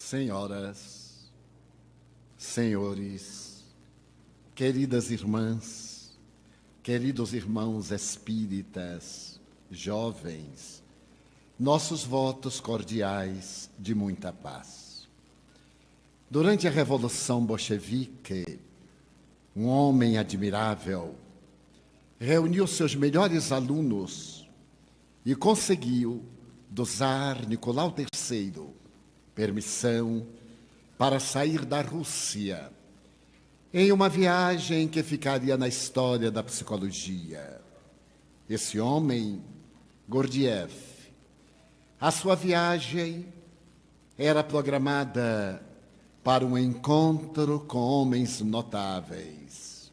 Senhoras, senhores, queridas irmãs, queridos irmãos espíritas, jovens, nossos votos cordiais de muita paz. Durante a Revolução Bolchevique, um homem admirável reuniu seus melhores alunos e conseguiu do Tsar Nicolau III permissão para sair da Rússia em uma viagem que ficaria na história da psicologia. Esse homem, Gurdjieff, a sua viagem era programada para um encontro com homens notáveis.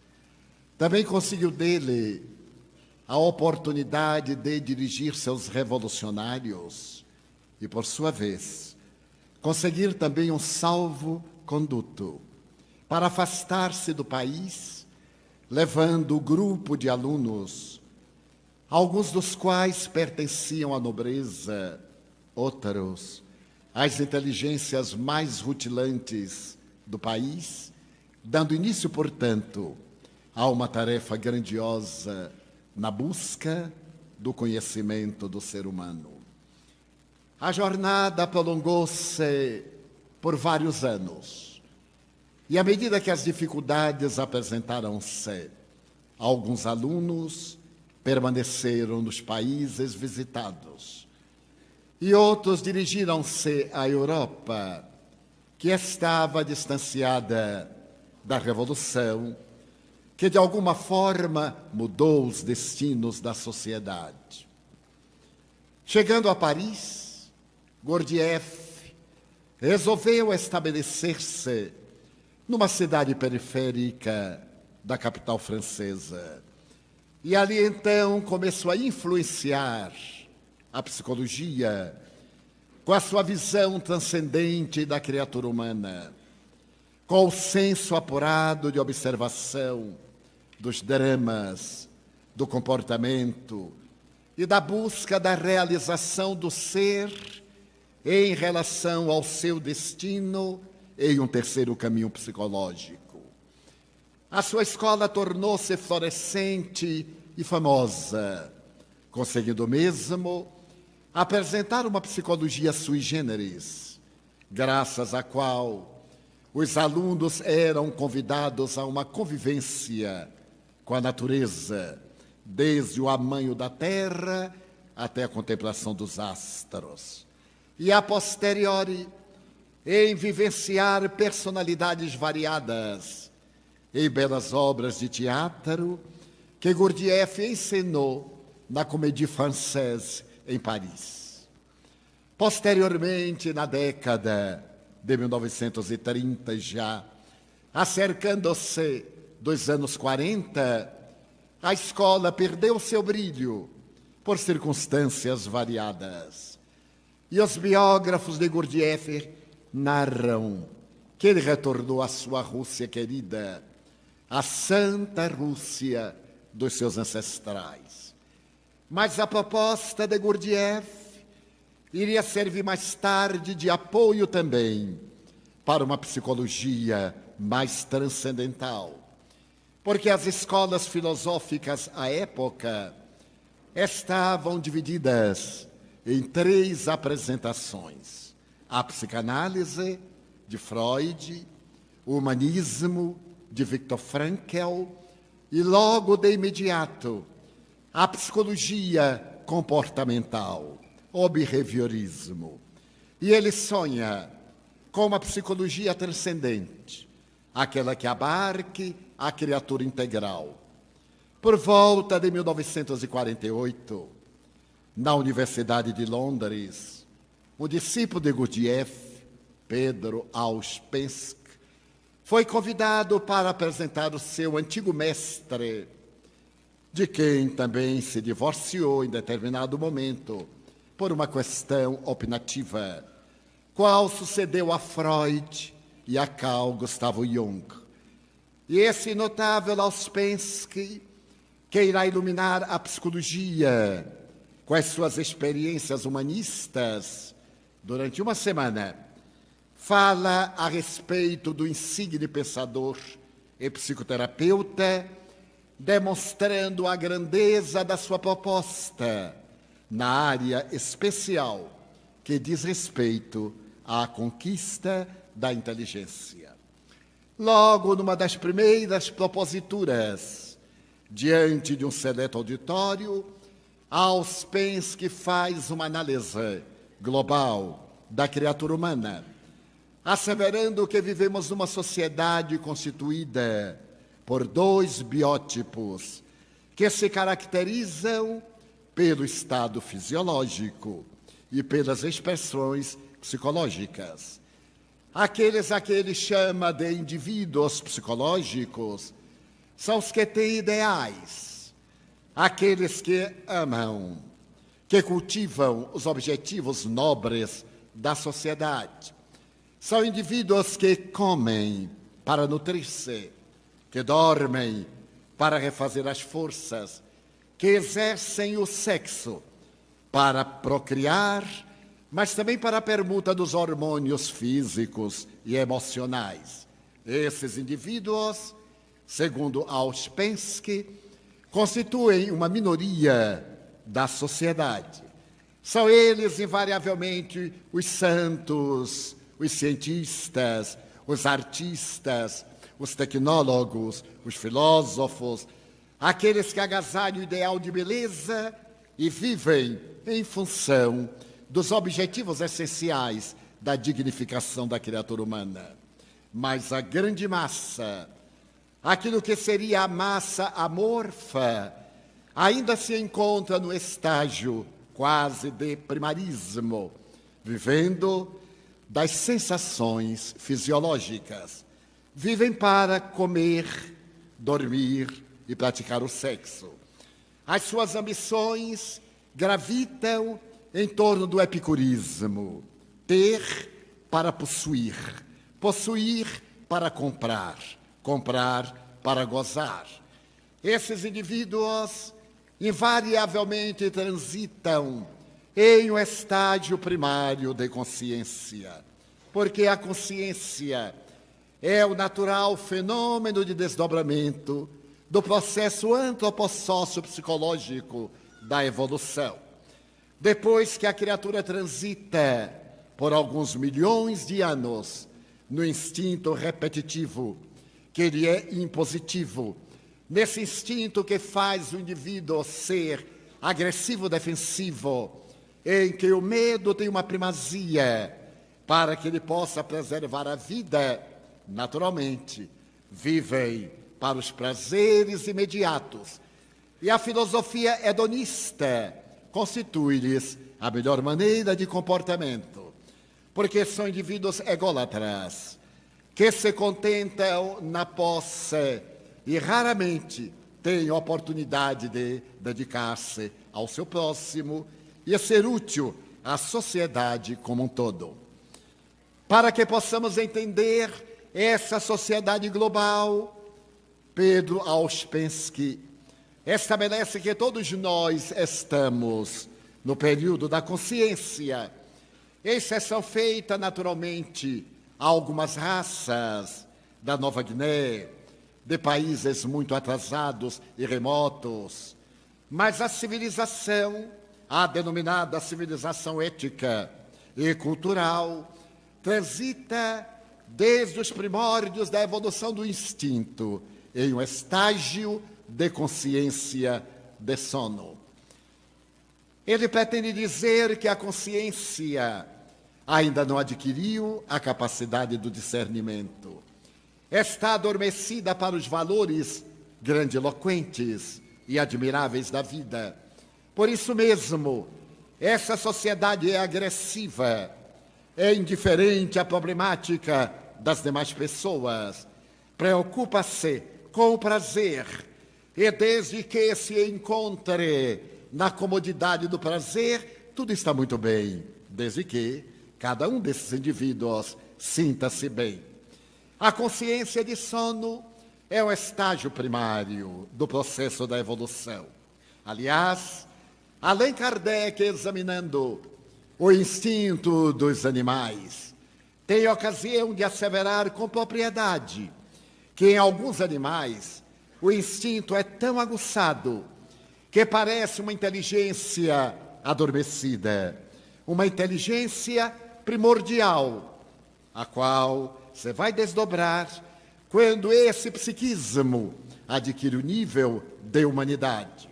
Também conseguiu dele a oportunidade de dirigir seus revolucionários e, por sua vez, conseguir também um salvo-conduto para afastar-se do país, levando o grupo de alunos, alguns dos quais pertenciam à nobreza, outros às inteligências mais rutilantes do país, dando início, portanto, a uma tarefa grandiosa na busca do conhecimento do ser humano. A jornada prolongou-se por vários anos, e à medida que as dificuldades apresentaram-se, alguns alunos permaneceram nos países visitados, e outros dirigiram-se à Europa, que estava distanciada da Revolução, que de alguma forma mudou os destinos da sociedade. Chegando a Paris, Gurdjieff resolveu estabelecer-se numa cidade periférica da capital francesa. E ali então começou a influenciar a psicologia com a sua visão transcendente da criatura humana, com o senso apurado de observação dos dramas, do comportamento e da busca da realização do ser em relação ao seu destino em um terceiro caminho psicológico. A sua escola tornou-se florescente e famosa, conseguindo mesmo apresentar uma psicologia sui generis, graças à qual os alunos eram convidados a uma convivência com a natureza, desde o amanho da terra até a contemplação dos astros. E, a posteriori, em vivenciar personalidades variadas em belas obras de teatro que Gurdjieff encenou na Comédie Française em Paris. Posteriormente, na década de 1930 já, acercando-se dos anos 40, a escola perdeu seu brilho por circunstâncias variadas. E os biógrafos de Gurdjieff narram que ele retornou à sua Rússia querida, a Santa Rússia dos seus ancestrais. Mas a proposta de Gurdjieff iria servir mais tarde de apoio também para uma psicologia mais transcendental, porque as escolas filosóficas à época estavam divididas em 3 apresentações: a psicanálise, de Freud, o humanismo, de Viktor Frankl, e logo de imediato, a psicologia comportamental, o behaviorismo. E ele sonha com uma psicologia transcendente, aquela que abarque a criatura integral. Por volta de 1948, na Universidade de Londres, o discípulo de Gurdjieff, Pedro Auspensky, foi convidado para apresentar o seu antigo mestre, de quem também se divorciou em determinado momento por uma questão opinativa, qual sucedeu a Freud e a Carl Gustav Jung. E esse notável Auspensky, que irá iluminar a psicologia com as suas experiências humanistas durante uma semana, fala a respeito do insigne pensador e psicoterapeuta, demonstrando a grandeza da sua proposta na área especial que diz respeito à conquista da inteligência. Logo, numa das primeiras proposituras, diante de um seleto auditório, Ouspensky faz uma análise global da criatura humana, asseverando que vivemos numa sociedade constituída por dois biótipos que se caracterizam pelo estado fisiológico e pelas expressões psicológicas. Aqueles a que ele chama de indivíduos psicológicos são os que têm ideais, aqueles que amam, que cultivam os objetivos nobres da sociedade. São indivíduos que comem para nutrir-se, que dormem para refazer as forças, que exercem o sexo para procriar, mas também para a permuta dos hormônios físicos e emocionais. Esses indivíduos, segundo Ouspensky, constituem uma minoria da sociedade. São eles, invariavelmente, os santos, os cientistas, os artistas, os tecnólogos, os filósofos, aqueles que agasalham o ideal de beleza e vivem em função dos objetivos essenciais da dignificação da criatura humana. Mas a grande massa, aquilo que seria a massa amorfa, ainda se encontra no estágio quase de primarismo, vivendo das sensações fisiológicas. Vivem para comer, dormir e praticar o sexo. As suas ambições gravitam em torno do epicurismo. Ter para possuir, possuir para comprar, comprar para gozar. Esses indivíduos invariavelmente transitam em um estágio primário de consciência, porque a consciência é o natural fenômeno de desdobramento do processo antropossócio-psicológico da evolução. Depois que a criatura transita por alguns milhões de anos no instinto repetitivo, que ele é impositivo, nesse instinto que faz o indivíduo ser agressivo-defensivo, em que o medo tem uma primazia para que ele possa preservar a vida, naturalmente, vivem para os prazeres imediatos. E a filosofia hedonista constitui-lhes a melhor maneira de comportamento, porque são indivíduos ególatras, que se contentam na posse e raramente têm oportunidade de dedicar-se ao seu próximo e a ser útil à sociedade como um todo. Para que possamos entender essa sociedade global, Pedro Ouspensky estabelece que todos nós estamos no período da consciência, exceção feita, naturalmente, a algumas raças da Nova Guiné, de países muito atrasados e remotos, mas a civilização, a denominada civilização ética e cultural, transita desde os primórdios da evolução do instinto em um estágio de consciência de sono. Ele pretende dizer que a consciência ainda não adquiriu a capacidade do discernimento. Está adormecida para os valores grandiloquentes e admiráveis da vida. Por isso mesmo, essa sociedade é agressiva, é indiferente à problemática das demais pessoas, preocupa-se com o prazer, e desde que se encontre na comodidade do prazer, tudo está muito bem, desde que cada um desses indivíduos sinta-se bem. A consciência de sono é um estágio primário do processo da evolução. Aliás, Allan Kardec, examinando o instinto dos animais, tem ocasião de asseverar com propriedade que em alguns animais o instinto é tão aguçado que parece uma inteligência adormecida, uma inteligência primordial, a qual se vai desdobrar quando esse psiquismo adquire o nível de humanidade.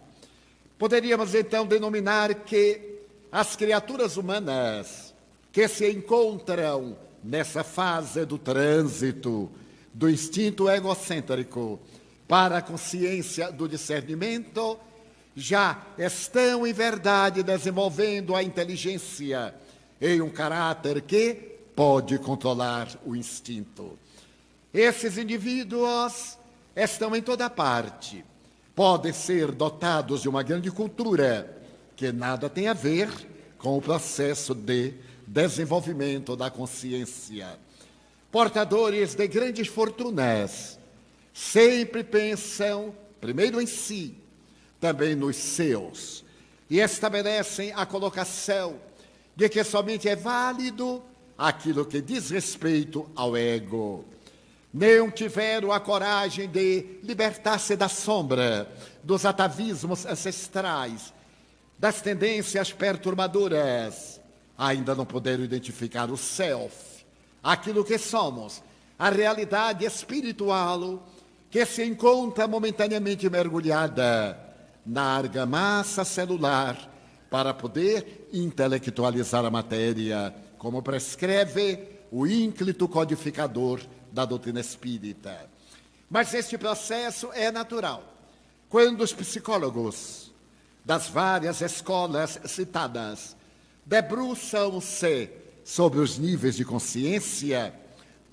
Poderíamos então denominar que as criaturas humanas que se encontram nessa fase do trânsito do instinto egocêntrico para a consciência do discernimento já estão, em verdade, desenvolvendo a inteligência em um caráter que pode controlar o instinto. Esses indivíduos estão em toda parte. Podem ser dotados de uma grande cultura, que nada tem a ver com o processo de desenvolvimento da consciência. Portadores de grandes fortunas, sempre pensam primeiro em si, também nos seus, e estabelecem a colocação de que somente é válido aquilo que diz respeito ao ego. Não tiveram a coragem de libertar-se da sombra, dos atavismos ancestrais, das tendências perturbadoras. Ainda não puderam identificar o self, aquilo que somos, a realidade espiritual que se encontra momentaneamente mergulhada na argamassa celular para poder intelectualizar a matéria, como prescreve o ínclito codificador da doutrina espírita. Mas este processo é natural. Quando os psicólogos das várias escolas citadas debruçam-se sobre os níveis de consciência,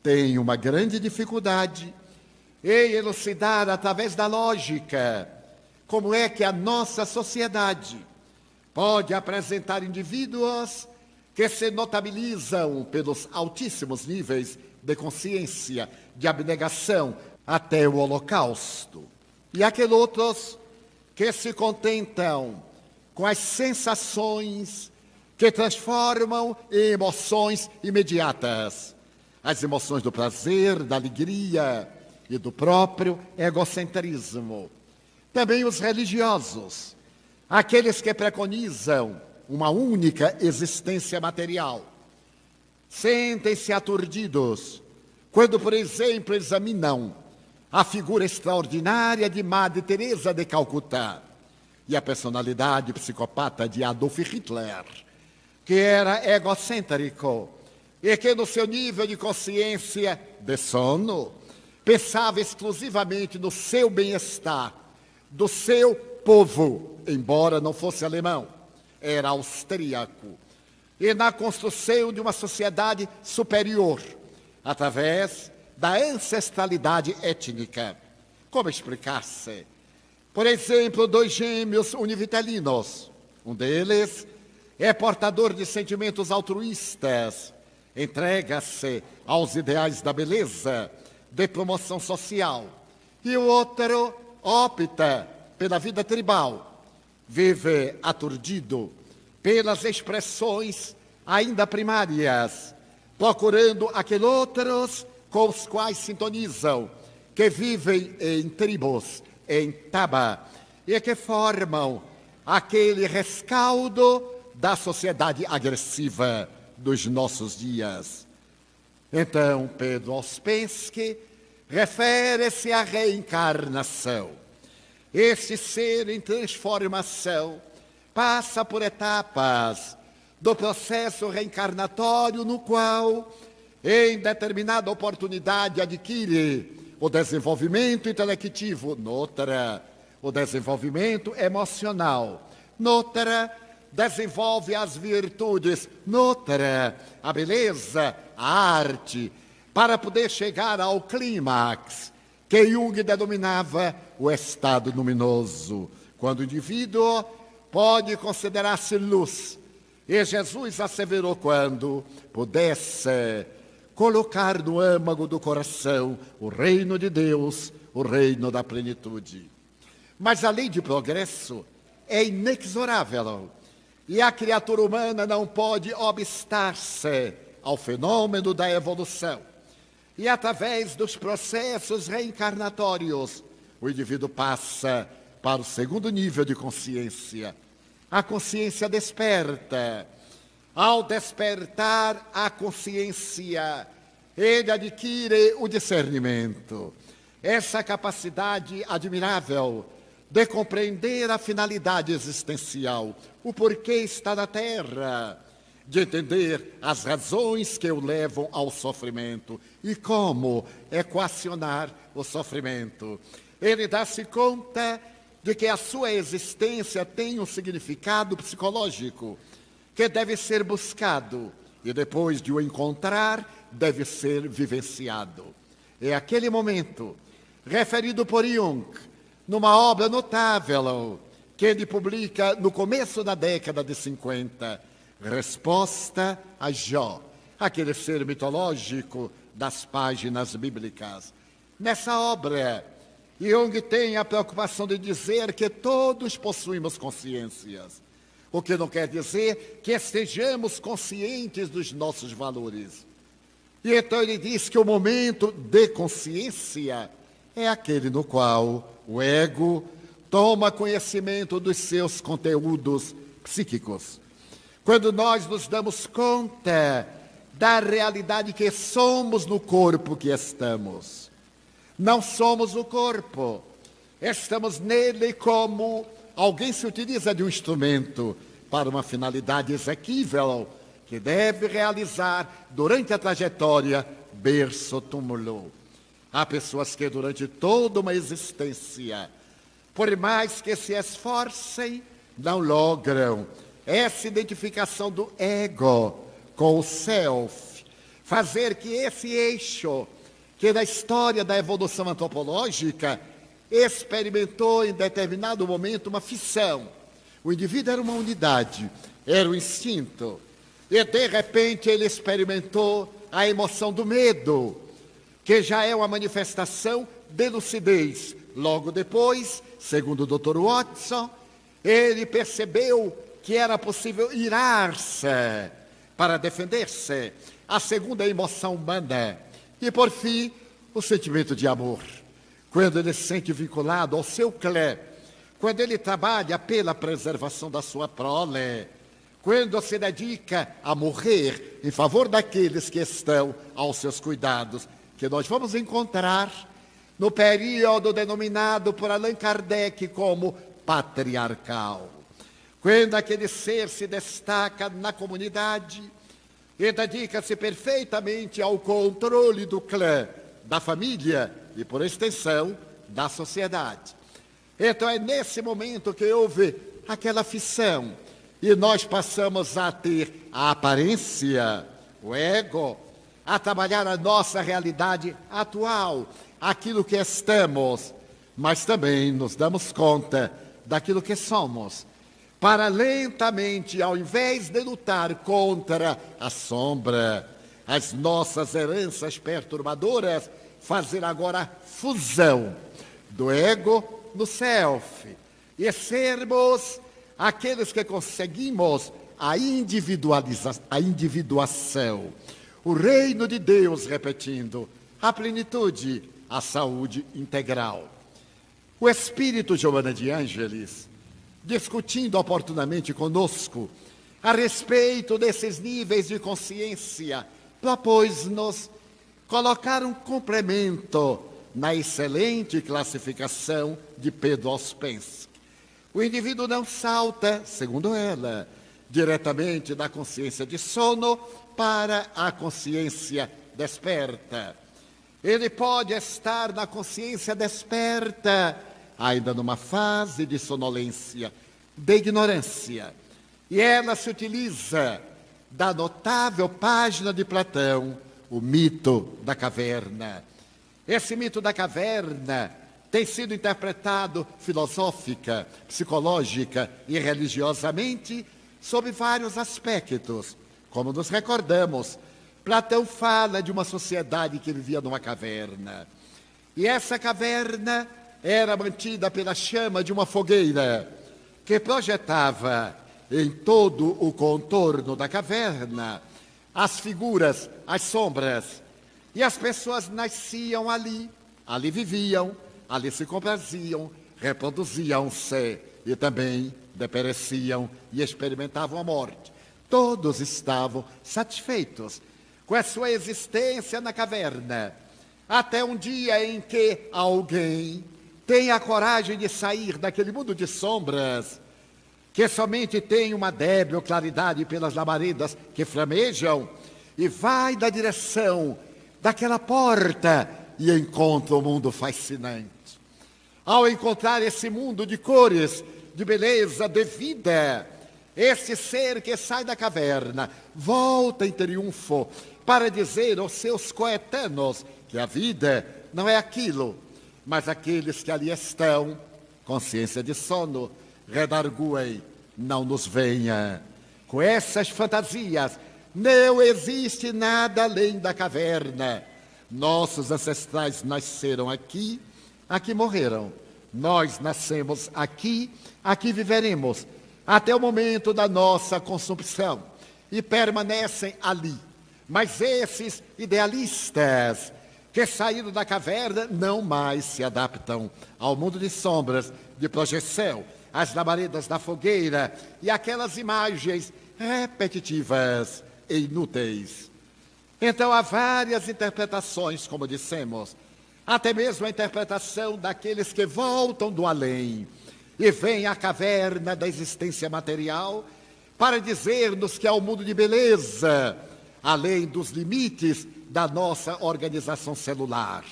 têm uma grande dificuldade em elucidar através da lógica como é que a nossa sociedade pode apresentar indivíduos que se notabilizam pelos altíssimos níveis de consciência, de abnegação, até o holocausto. E aqueles outros que se contentam com as sensações que transformam em emoções imediatas. As emoções do prazer, da alegria e do próprio egocentrismo. Também os religiosos, aqueles que preconizam uma única existência material, sentem-se aturdidos quando, por exemplo, examinam a figura extraordinária de Madre Teresa de Calcutá e a personalidade psicopata de Adolf Hitler, que era egocêntrico e que, no seu nível de consciência de sono, pensava exclusivamente no seu bem-estar, do seu povo, embora não fosse alemão, era austríaco, e na construção de uma sociedade superior, através da ancestralidade étnica. Como explicar-se? Por exemplo, 2 gêmeos univitelinos. Um deles é portador de sentimentos altruístas, entrega-se aos ideais da beleza, de promoção social. E o outro opta pela vida tribal, vive aturdido pelas expressões ainda primárias, procurando aqueles outros com os quais sintonizam, que vivem em tribos, em taba, e que formam aquele rescaldo da sociedade agressiva dos nossos dias. Então, Pedro Ouspensky refere-se à reencarnação. Este ser em transformação passa por etapas do processo reencarnatório no qual, em determinada oportunidade, adquire o desenvolvimento intelectivo, noutra, o desenvolvimento emocional, noutra, desenvolve as virtudes, noutra, a beleza, a arte, para poder chegar ao clímax, que Jung denominava o estado luminoso, quando o indivíduo pode considerar-se luz. E Jesus asseverou quando pudesse colocar no âmago do coração o reino de Deus, o reino da plenitude. Mas a lei de progresso é inexorável e a criatura humana não pode obstar-se ao fenômeno da evolução. E através dos processos reencarnatórios, o indivíduo passa para o segundo nível de consciência. A consciência desperta. Ao despertar a consciência, ele adquire o discernimento. Essa capacidade admirável de compreender a finalidade existencial, o porquê está na Terra, de entender as razões que o levam ao sofrimento e como equacionar o sofrimento. Ele dá-se conta de que a sua existência tem um significado psicológico que deve ser buscado e depois de o encontrar, deve ser vivenciado. É aquele momento, referido por Jung, numa obra notável, que ele publica no começo da década de 50, Resposta a Jó, aquele ser mitológico das páginas bíblicas. Nessa obra, Jung tem a preocupação de dizer que todos possuímos consciências, o que não quer dizer que estejamos conscientes dos nossos valores. E então ele diz que o momento de consciência é aquele no qual o ego toma conhecimento dos seus conteúdos psíquicos. Quando nós nos damos conta da realidade que somos no corpo que estamos. Não somos o corpo, estamos nele como alguém se utiliza de um instrumento para uma finalidade exequível que deve realizar durante a trajetória berço-túmulo. Há pessoas que durante toda uma existência, por mais que se esforcem, não logram essa identificação do ego com o self, fazer que esse eixo, que na história da evolução antropológica experimentou em determinado momento uma fissão. O indivíduo era uma unidade, era o instinto, e de repente ele experimentou a emoção do medo, que já é uma manifestação de lucidez. Logo depois, segundo o Dr. Watson, ele percebeu que era possível irar-se para defender-se, a segunda emoção humana. E, por fim, o sentimento de amor. Quando ele se sente vinculado ao seu clã, quando ele trabalha pela preservação da sua prole, quando se dedica a morrer em favor daqueles que estão aos seus cuidados, que nós vamos encontrar no período denominado por Allan Kardec como patriarcal. Quando aquele ser se destaca na comunidade e dedica-se perfeitamente ao controle do clã, da família e, por extensão, da sociedade. Então é nesse momento que houve aquela fissão e nós passamos a ter a aparência, o ego, a trabalhar a nossa realidade atual, aquilo que estamos, mas também nos damos conta daquilo que somos, para lentamente, ao invés de lutar contra a sombra, as nossas heranças perturbadoras, fazer agora a fusão do ego no self e sermos aqueles que conseguimos a individuação, o reino de Deus, repetindo, a plenitude, a saúde integral. O espírito Joana de Ângeles, discutindo oportunamente conosco a respeito desses níveis de consciência, propôs-nos colocar um complemento na excelente classificação de Pedro Ouspensky. O indivíduo não salta, segundo ela, diretamente da consciência de sono para a consciência desperta. Ele pode estar na consciência desperta, ainda numa fase de sonolência, de ignorância. E ela se utiliza da notável página de Platão, o mito da caverna. Esse mito da caverna tem sido interpretado filosófica, psicológica e religiosamente sob vários aspectos. Como nos recordamos, Platão fala de uma sociedade que vivia numa caverna. E essa caverna era mantida pela chama de uma fogueira que projetava em todo o contorno da caverna as figuras, as sombras. E as pessoas nasciam ali, ali viviam, ali se compraziam, reproduziam-se e também depereciam e experimentavam a morte. Todos estavam satisfeitos com a sua existência na caverna, até um dia em que alguém tem a coragem de sair daquele mundo de sombras, que somente tem uma débil claridade pelas labaredas que flamejam, e vai na direção daquela porta e encontra um mundo fascinante. Ao encontrar esse mundo de cores, de beleza, de vida, esse ser que sai da caverna volta em triunfo para dizer aos seus coetanos que a vida não é aquilo, mas aqueles que ali estão, consciência de sono, redarguem, não nos venha com essas fantasias, não existe nada além da caverna. Nossos ancestrais nasceram aqui, aqui morreram. Nós nascemos aqui, aqui viveremos, até o momento da nossa consumpção, e permanecem ali. Mas esses idealistas que saíram da caverna não mais se adaptam ao mundo de sombras, de projeção, às labaredas da fogueira e aquelas imagens repetitivas e inúteis. Então há várias interpretações, como dissemos, até mesmo a interpretação daqueles que voltam do além e vêm à caverna da existência material para dizer-nos que há um mundo de beleza, além dos limites da nossa organização celular.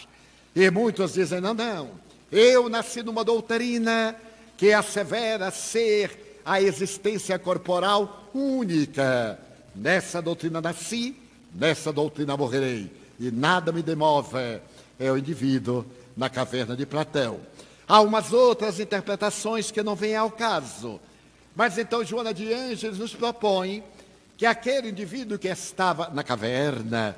E muitos dizem, não, eu nasci numa doutrina que assevera ser a existência corporal única. Nessa doutrina nasci, nessa doutrina morrerei, e nada me demove. É o indivíduo na caverna de Platão. Há umas outras interpretações que não vêm ao caso. Mas então Joana de Ângeles nos propõe que aquele indivíduo que estava na caverna,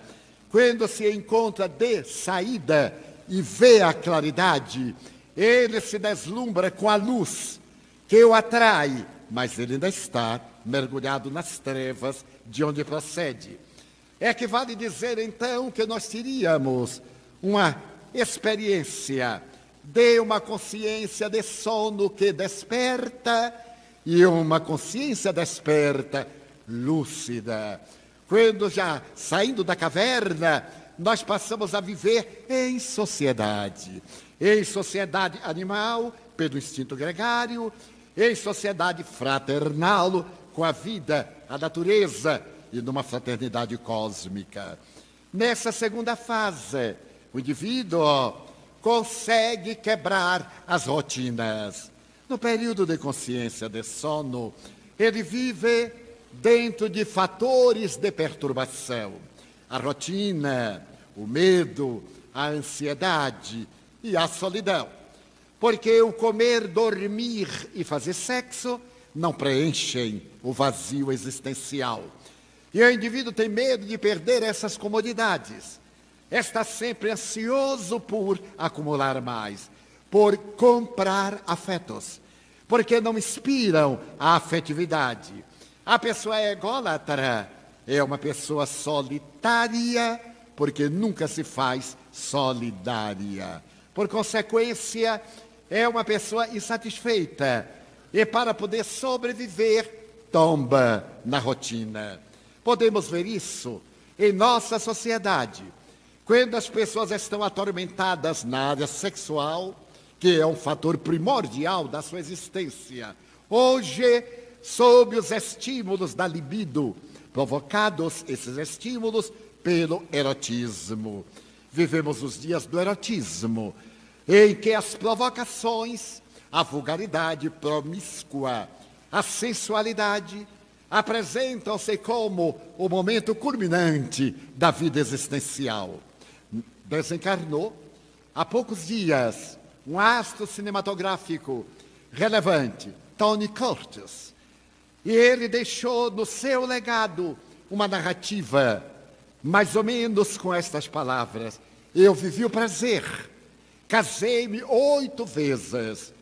quando se encontra de saída e vê a claridade, ele se deslumbra com a luz que o atrai, mas ele ainda está mergulhado nas trevas de onde procede. É que vale dizer então que nós teríamos uma experiência de uma consciência de sono que desperta e uma consciência desperta lúcida. Quando já saindo da caverna, nós passamos a viver em sociedade animal, pelo instinto gregário, em sociedade fraternal, com a vida, a natureza e numa fraternidade cósmica. Nessa segunda fase, o indivíduo consegue quebrar as rotinas. No período de consciência de sono, ele vive dentro de fatores de perturbação. A rotina, o medo, a ansiedade e a solidão. Porque o comer, dormir e fazer sexo não preenchem o vazio existencial. E o indivíduo tem medo de perder essas comodidades. Está sempre ansioso por acumular mais, por comprar afetos, porque não inspiram a afetividade. A pessoa é ególatra, é uma pessoa solitária, porque nunca se faz solidária. Por consequência, é uma pessoa insatisfeita, e para poder sobreviver, tomba na rotina. Podemos ver isso em nossa sociedade. Quando as pessoas estão atormentadas na área sexual, que é um fator primordial da sua existência, hoje, sob os estímulos da libido, provocados esses estímulos pelo erotismo. Vivemos os dias do erotismo, em que as provocações, a vulgaridade promíscua, a sensualidade, apresentam-se como o momento culminante da vida existencial. Desencarnou, há poucos dias, um astro cinematográfico relevante, Tony Curtis, e ele deixou no seu legado uma narrativa, mais ou menos com estas palavras: eu vivi o prazer, casei-me 8 vezes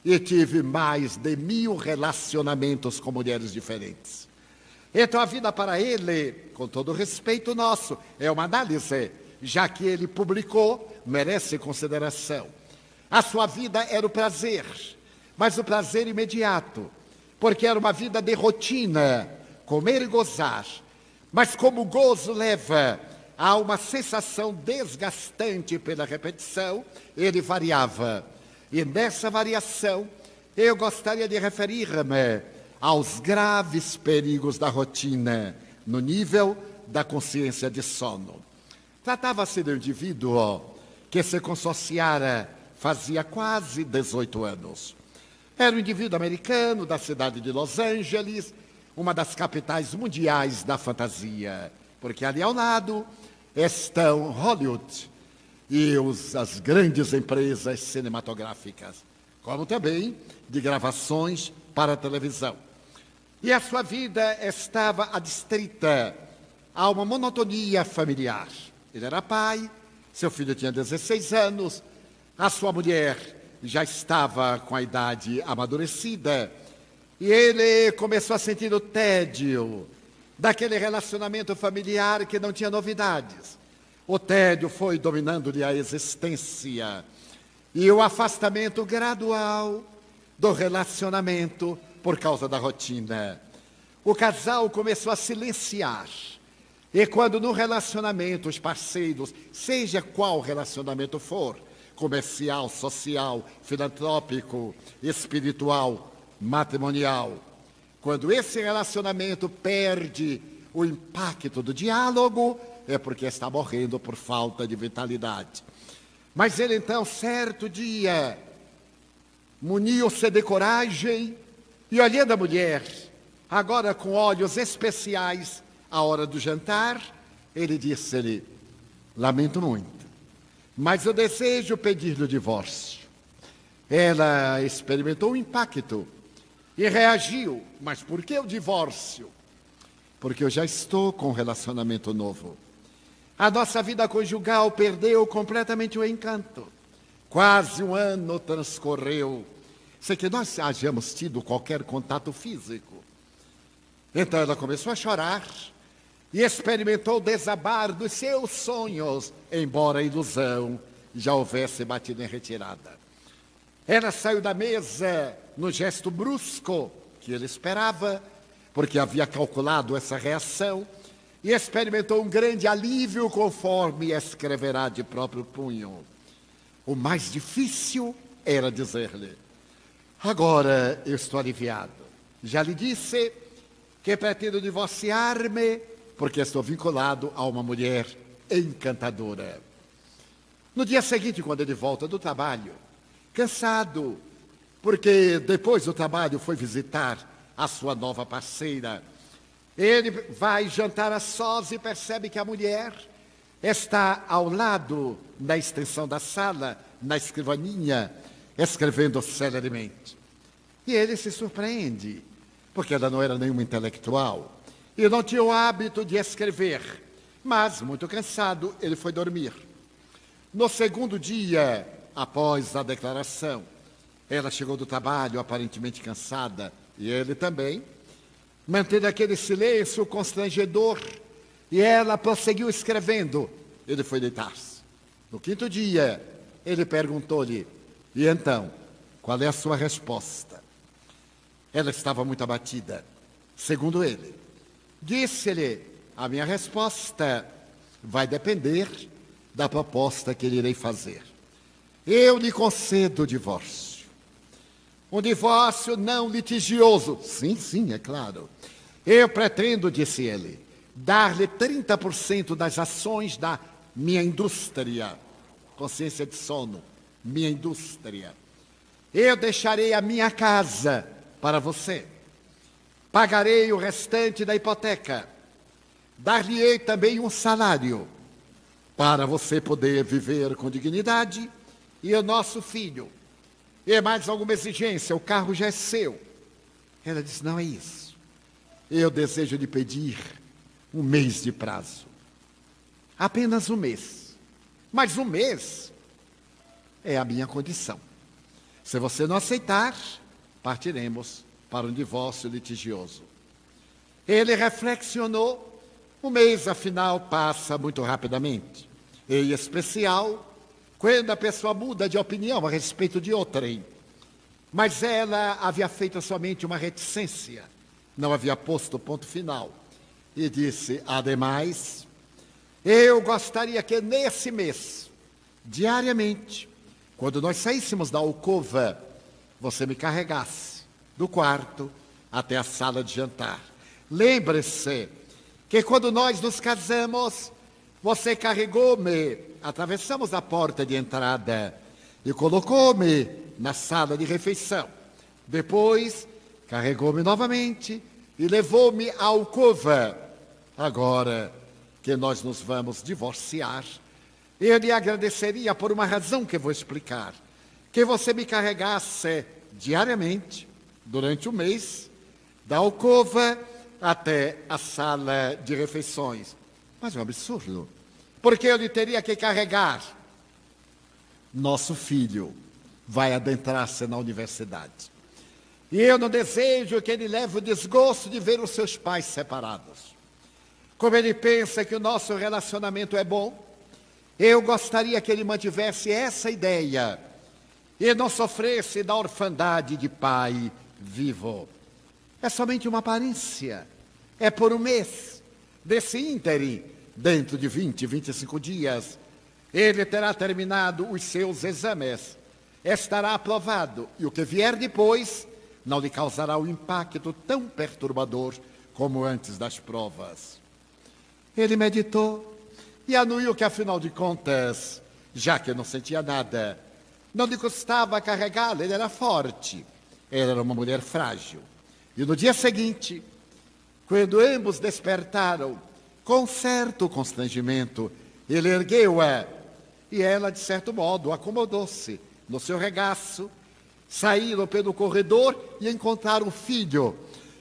e tive mais de 1000 relacionamentos com mulheres diferentes. Então a vida para ele, com todo respeito nosso, é uma análise, já que ele publicou, merece consideração. A sua vida era o prazer, mas o prazer imediato, porque era uma vida de rotina, comer e gozar. Mas como o gozo leva a uma sensação desgastante pela repetição, ele variava. E nessa variação, eu gostaria de referir-me aos graves perigos da rotina, no nível da consciência de sono. Tratava-se de um indivíduo que se consociara fazia quase 18 anos. Era um indivíduo americano da cidade de Los Angeles, uma das capitais mundiais da fantasia, porque ali ao lado estão Hollywood e as grandes empresas cinematográficas, como também de gravações para a televisão. E a sua vida estava adstrita a uma monotonia familiar. Ele era pai, seu filho tinha 16 anos, a sua mulher já estava com a idade amadurecida, e ele começou a sentir o tédio daquele relacionamento familiar que não tinha novidades. O tédio foi dominando-lhe a existência, e o afastamento gradual do relacionamento por causa da rotina. O casal começou a silenciar. E quando no relacionamento os parceiros, seja qual relacionamento for, comercial, social, filantrópico, espiritual, matrimonial, quando esse relacionamento perde o impacto do diálogo, é porque está morrendo por falta de vitalidade. Mas ele então, certo dia, muniu-se de coragem e, olhando a mulher, agora com olhos especiais, à hora do jantar, ele disse-lhe: lamento muito, mas eu desejo pedir-lhe o divórcio. Ela experimentou um impacto e reagiu: mas por que o divórcio? Porque eu já estou com um relacionamento novo. A nossa vida conjugal perdeu completamente o encanto. Quase um ano transcorreu sem que nós hayamos tido qualquer contato físico. Então ela começou a chorar e experimentou desabar dos seus sonhos, embora a ilusão já houvesse batido em retirada. Ela saiu da mesa no gesto brusco que ele esperava, porque havia calculado essa reação, e experimentou um grande alívio, conforme escreverá de próprio punho. O mais difícil era dizer-lhe: agora eu estou aliviado. Já lhe disse que pretendo divorciar-me porque estou vinculado a uma mulher encantadora. No dia seguinte, quando ele volta do trabalho, cansado, porque depois do trabalho foi visitar a sua nova parceira, ele vai jantar a sós e percebe que a mulher está ao lado, na extensão da sala, na escrivaninha, escrevendo celeremente. E ele se surpreende, porque ela não era nenhuma intelectual e não tinha o hábito de escrever. Mas, muito cansado, ele foi dormir. No segundo dia, após a declaração, ela chegou do trabalho aparentemente cansada, e ele também, mantendo aquele silêncio constrangedor, e ela prosseguiu escrevendo. Ele foi deitar-se. No quinto dia, ele perguntou-lhe: e então, qual é a sua resposta? Ela estava muito abatida. Segundo ele, disse-lhe: a minha resposta vai depender da proposta que lhe irei fazer. Eu lhe concedo o divórcio. Um divórcio não litigioso. Sim, sim, é claro. Eu pretendo, disse ele, dar-lhe 30% das ações da minha indústria. Consciência de sono, minha indústria. Eu deixarei a minha casa para você. Pagarei o restante da hipoteca. Dar-lhe-ei também um salário para você poder viver com dignidade, e o nosso filho. E mais alguma exigência, o carro já é seu. Ela disse: não é isso. Eu desejo lhe pedir um mês de prazo. Apenas um mês. Mas um mês é a minha condição. Se você não aceitar, partiremos para um divórcio litigioso. Ele reflexionou. O mês, afinal, passa muito rapidamente. Em especial, quando a pessoa muda de opinião a respeito de outrem. Mas ela havia feito somente uma reticência, não havia posto ponto final. E disse, ademais, eu gostaria que nesse mês, diariamente, quando nós saíssemos da alcova, você me carregasse do quarto até a sala de jantar. Lembre-se que quando nós nos casamos, você carregou-me, atravessamos a porta de entrada e colocou-me na sala de refeição. Depois, carregou-me novamente e levou-me à alcova. Agora que nós nos vamos divorciar, eu lhe agradeceria por uma razão que vou explicar. Que você me carregasse diariamente, durante o mês, da alcova até a sala de refeições. Mas é um absurdo. Porque eu lhe teria que carregar. Nosso filho vai adentrar-se na universidade. E eu não desejo que ele leve o desgosto de ver os seus pais separados. Como ele pensa que o nosso relacionamento é bom, eu gostaria que ele mantivesse essa ideia e não sofresse da orfandade de pai vivo. É somente uma aparência. É por um mês. Desse ínterim, dentro de 20, 25 dias, ele terá terminado os seus exames. Estará aprovado. E o que vier depois não lhe causará o impacto tão perturbador como antes das provas. Ele meditou e anuiu que, afinal de contas, já que não sentia nada, não lhe custava carregá-la, ele era forte. Ela era uma mulher frágil. E no dia seguinte, quando ambos despertaram, com certo constrangimento, ele ergueu-a e ela, de certo modo, acomodou-se no seu regaço. Saíram pelo corredor e encontraram o filho,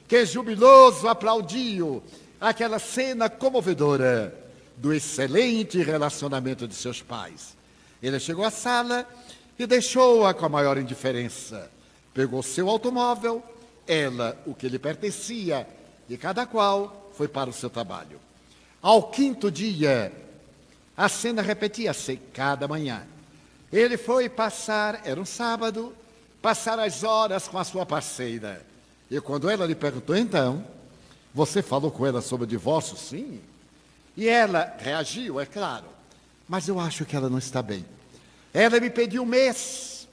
que jubiloso aplaudiu aquela cena comovedora do excelente relacionamento de seus pais. Ele chegou à sala e deixou-a com a maior indiferença. Pegou seu automóvel, ela o que lhe pertencia, e cada qual foi para o seu trabalho. Ao quinto dia, a cena repetia-se cada manhã. Ele foi passar, era um sábado, passar as horas com a sua parceira. E quando ela lhe perguntou, então, você falou com ela sobre o divórcio? Sim. E ela reagiu, é claro, mas eu acho que ela não está bem. Ela me pediu um mês.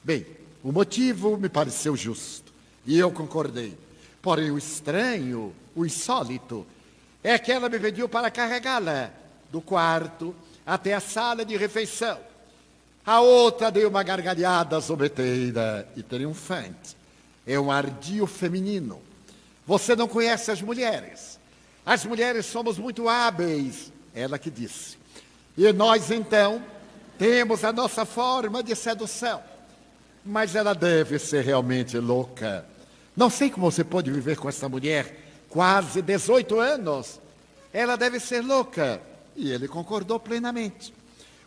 Bem, o motivo me pareceu justo, e eu concordei. Porém, o estranho, o insólito, é que ela me pediu para carregá-la do quarto até a sala de refeição. A outra deu uma gargalhada zombeteira e triunfante. É um ardio feminino. Você não conhece as mulheres. As mulheres somos muito hábeis, ela que disse. E nós, então, temos a nossa forma de sedução. Mas ela deve ser realmente louca. Não sei como você pode viver com essa mulher quase 18 anos. Ela deve ser louca. E ele concordou plenamente.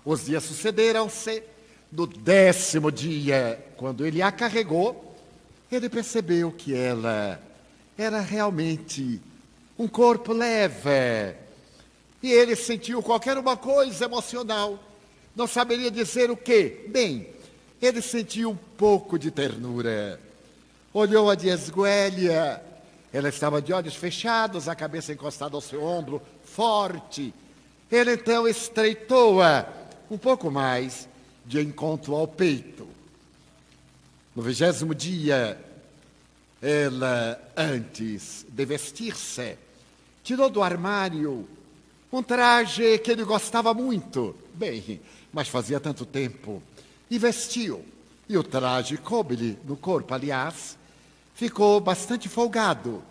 Os dias sucederam-se. No 10º dia, quando ele a carregou, ele percebeu que ela era realmente um corpo leve. E ele sentiu qualquer uma coisa emocional. Não saberia dizer o quê. Bem, ele sentiu um pouco de ternura. Olhou-a de esguelha. Ela estava de olhos fechados, a cabeça encostada ao seu ombro, forte. Ele então estreitou-a um pouco mais, de encontro ao peito. No 20º dia, ela, antes de vestir-se, tirou do armário um traje que ele gostava muito. Bem, mas fazia tanto tempo. E vestiu. E o traje coube-lhe no corpo, aliás, ficou bastante folgado.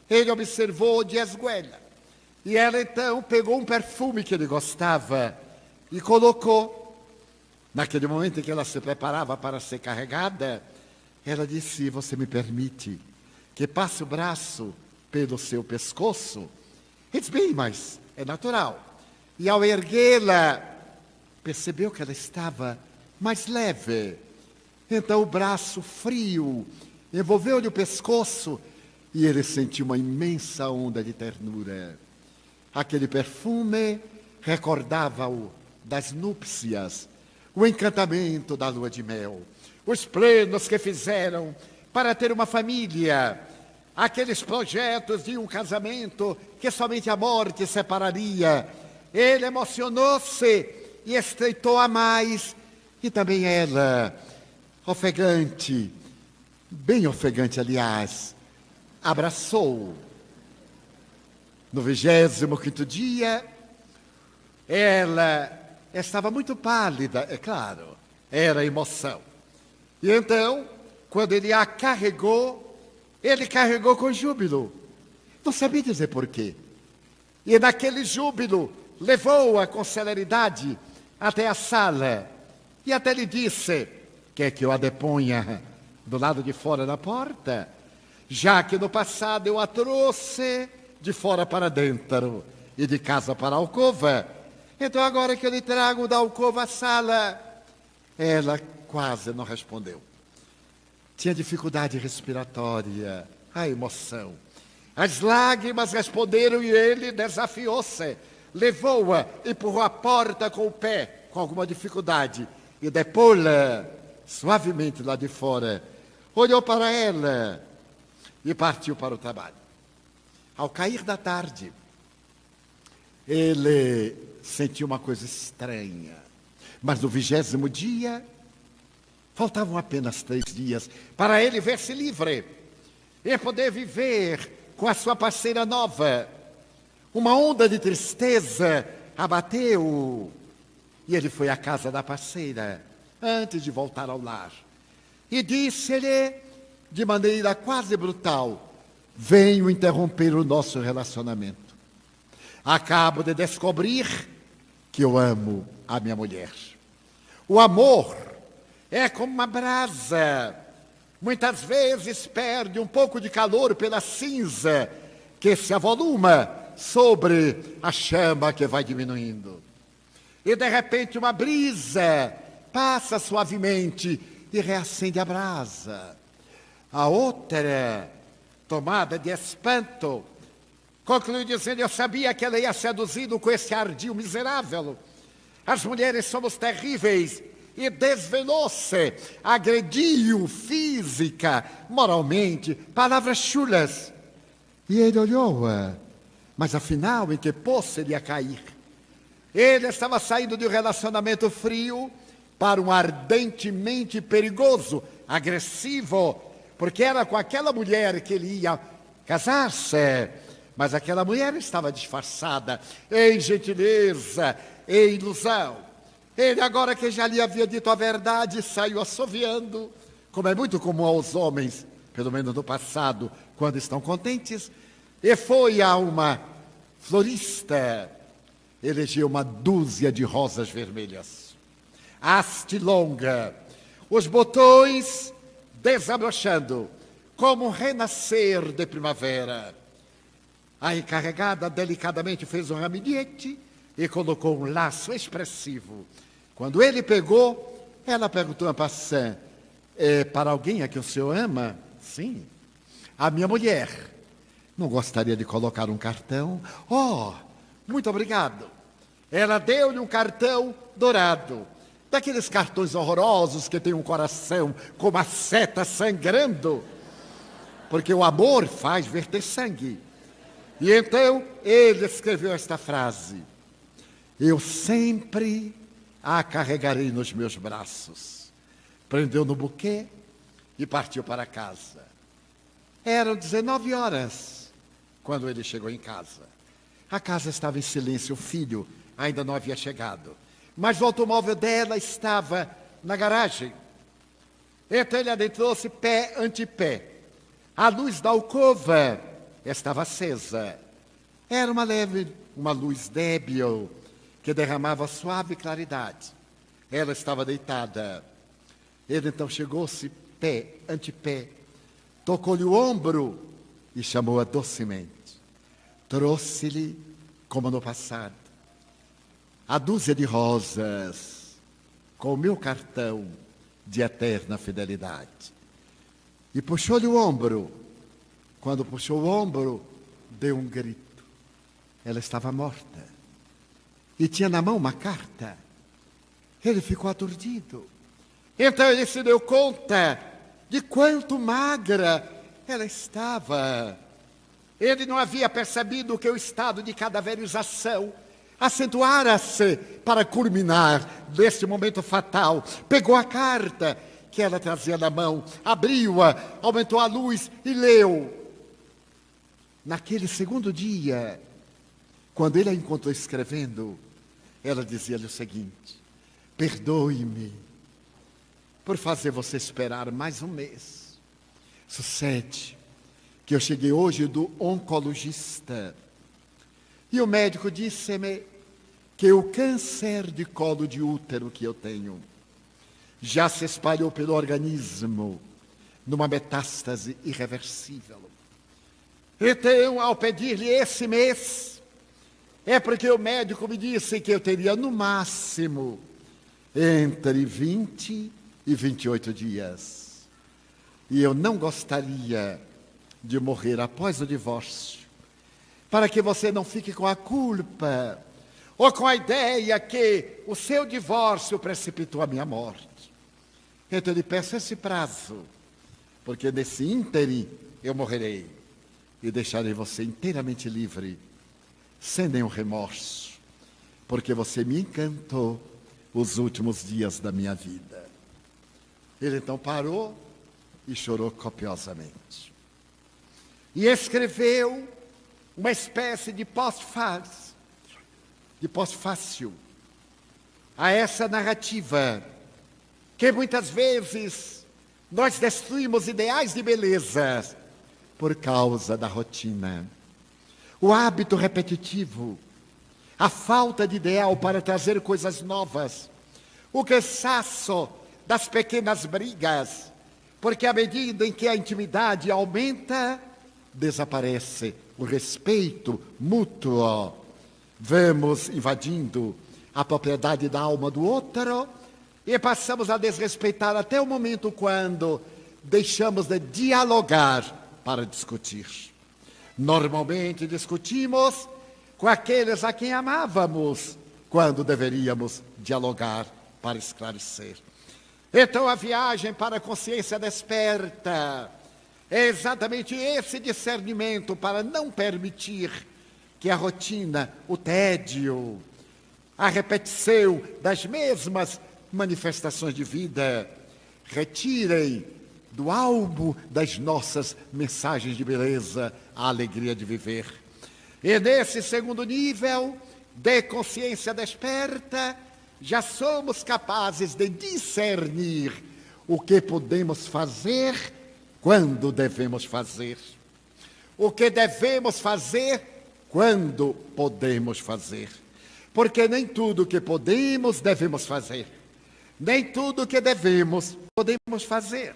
Ele observou de esguelha. E ela, então, pegou um perfume que ele gostava e colocou. Naquele momento em que ela se preparava para ser carregada, ela disse, você me permite que passe o braço pelo seu pescoço? Ele disse, bem, mas é natural. E ao erguê-la, percebeu que ela estava mais leve. Então o braço frio envolveu-lhe o pescoço E ele sentiu uma imensa onda de ternura. Aquele perfume recordava-o das núpcias, o encantamento da lua de mel, os planos que fizeram para ter uma família, aqueles projetos de um casamento que somente a morte separaria. Ele emocionou-se e estreitou a mais, e também ela, ofegante, bem ofegante, aliás, abraçou. No 25º dia, ela estava muito pálida, é claro, era emoção. E então, quando ele a carregou, ele carregou com júbilo. Não sabia dizer porquê. E naquele júbilo, levou-a com celeridade até a sala. E até lhe disse: quer que eu a deponha do lado de fora da porta? Já que no passado eu a trouxe de fora para dentro e de casa para a alcova. Então agora que eu lhe trago da alcova à sala. Ela quase não respondeu. Tinha dificuldade respiratória, a emoção. As lágrimas responderam e ele desafiou-se. Levou-a, empurrou a porta com o pé, com alguma dificuldade, e depois-la suavemente lá de fora. Olhou para ela e partiu para o trabalho. Ao cair da tarde, ele sentiu uma coisa estranha. Mas no 20º dia, faltavam apenas 3 dias para ele ver-se livre e poder viver com a sua parceira nova. Uma onda de tristeza abateu e ele foi à casa da parceira antes de voltar ao lar. E disse-lhe, de maneira quase brutal: venho interromper o nosso relacionamento. Acabo de descobrir que eu amo a minha mulher. O amor é como uma brasa. Muitas vezes perde um pouco de calor pela cinza que se avoluma sobre a chama que vai diminuindo. E de repente uma brisa passa suavemente e reacende a brasa. A outra, tomada de espanto, concluiu dizendo: eu sabia que ela ia seduzido com esse ardil miserável. As mulheres somos terríveis. E desvelou-se, agrediu física, moralmente, palavras chulas. E ele olhou-a, mas afinal, em que poço ele ia cair? Ele estava saindo de um relacionamento frio para um ardentemente perigoso, agressivo, porque era com aquela mulher que ele ia casar-se. Mas aquela mulher estava disfarçada em gentileza, em ilusão. Ele, agora que já lhe havia dito a verdade, saiu assoviando, como é muito comum aos homens, pelo menos no passado, quando estão contentes, e foi a uma florista, elegeu uma dúzia de rosas vermelhas, haste longa, os botões desabrochando, como um renascer de primavera. A encarregada delicadamente fez um raminhete e colocou um laço expressivo. Quando ele pegou, ela perguntou a passant: é para alguém a que o senhor ama? Sim. A minha mulher. Não gostaria de colocar um cartão? Oh, muito obrigado. Ela deu-lhe um cartão dourado, daqueles cartões horrorosos que tem um coração com uma seta sangrando, porque o amor faz verter sangue. E então ele escreveu esta frase: eu sempre a carregarei nos meus braços. Prendeu no buquê e partiu para casa. Eram 19 horas quando ele chegou em casa. A casa estava em silêncio, o filho ainda não havia chegado. Mas o automóvel dela estava na garagem. Então ele adentrou-se pé ante pé. A luz da alcova estava acesa. Era uma luz débil, que derramava suave claridade. Ela estava deitada. Ele então chegou-se pé ante pé, tocou-lhe o ombro e chamou-a docemente. Trouxe-lhe, como no passado, a dúzia de rosas com o meu cartão de eterna fidelidade. E puxou-lhe o ombro Quando puxou o ombro, deu um grito. Ela estava morta. E tinha na mão uma carta. Ele ficou aturdido. Então ele se deu conta de quanto magra ela estava. Ele não havia percebido que o estado de cadaverização acentuara-se para culminar neste momento fatal. Pegou a carta que ela trazia na mão, abriu-a, aumentou a luz e leu. Naquele segundo dia, quando ele a encontrou escrevendo, ela dizia-lhe o seguinte: perdoe-me por fazer você esperar mais um mês. Sucede que eu cheguei hoje do oncologista e o médico disse-me que o câncer de colo de útero que eu tenho já se espalhou pelo organismo numa metástase irreversível. Então, ao pedir-lhe esse mês, é porque o médico me disse que eu teria no máximo entre 20 e 28 dias. E eu não gostaria de morrer após o divórcio, para que você não fique com a culpa ou com a ideia que o seu divórcio precipitou a minha morte. Então eu lhe peço esse prazo, porque nesse ínterim eu morrerei e deixarei você inteiramente livre, sem nenhum remorso, porque você me encantou os últimos dias da minha vida. Ele então parou e chorou copiosamente. E escreveu uma espécie de pós-fácil a essa narrativa que muitas vezes nós destruímos ideais de beleza por causa da rotina. O hábito repetitivo, a falta de ideal para trazer coisas novas, o cansaço das pequenas brigas, porque à medida em que a intimidade aumenta, desaparece o respeito mútuo. Vamos invadindo a propriedade da alma do outro e passamos a desrespeitar até o momento quando deixamos de dialogar para discutir. Normalmente discutimos com aqueles a quem amávamos, quando deveríamos dialogar para esclarecer. Então a viagem para a consciência desperta é exatamente esse discernimento para não permitir que a rotina, o tédio, a repetição das mesmas manifestações de vida retirem do álbum das nossas mensagens de beleza a alegria de viver. E nesse segundo nível de consciência desperta, já somos capazes de discernir o que podemos fazer, quando devemos fazer. O que devemos fazer, quando podemos fazer. Porque nem tudo que podemos, devemos fazer. Nem tudo que devemos, podemos fazer.